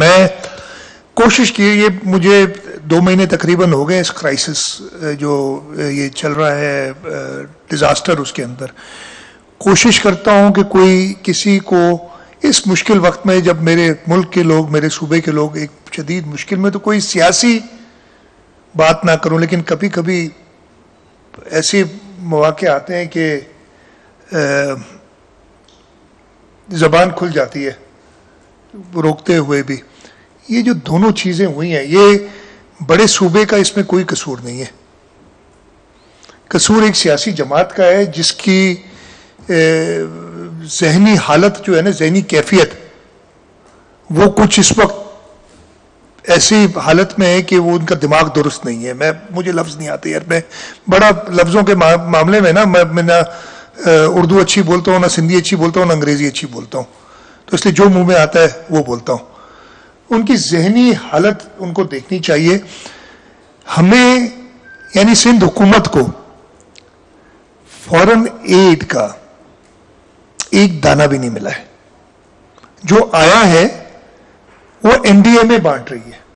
میں کوشش کی, یہ مجھے 2 مہینے تقریباً ہو گئے اس کرائسس جو یہ چل رہا ہے ڈیزاسٹر, اس کے اندر کوشش کرتا ہوں کہ کوئی کسی کو اس مشکل وقت میں, جب میرے ملک کے لوگ, میرے صوبے کے لوگ ایک شدید مشکل میں, تو کوئی سیاسی بات نہ کروں, لیکن کبھی کبھی ایسے مواقع آتے ہیں کہ زبان کھل جاتی ہے روکتے ہوئے بھی. یہ جو دونوں چیزیں ہوئی ہیں, یہ بڑے صوبے کا اس میں کوئی قصور نہیں ہے. قصور ایک سیاسی جماعت کا ہے جس کی ذہنی حالت جو ہے نا, ذہنی کیفیت, وہ کچھ اس وقت ایسی حالت میں ہے کہ وہ ان کا دماغ درست نہیں ہے. مجھے لفظ نہیں آتے یار, میں بڑا لفظوں کے معاملے میں نا, میں نہ اردو اچھی بولتا ہوں, نہ سندھی اچھی بولتا ہوں, نہ انگریزی اچھی بولتا ہوں, تو اس لیے جو منہ میں آتا ہے وہ بولتا ہوں. ان کی ذہنی حالت ان کو دیکھنی چاہیے. ہمیں یعنی سندھ حکومت کو فورن ایڈ کا ایک دانہ بھی نہیں ملا ہے. جو آیا ہے وہ NDA میں بانٹ رہی ہے.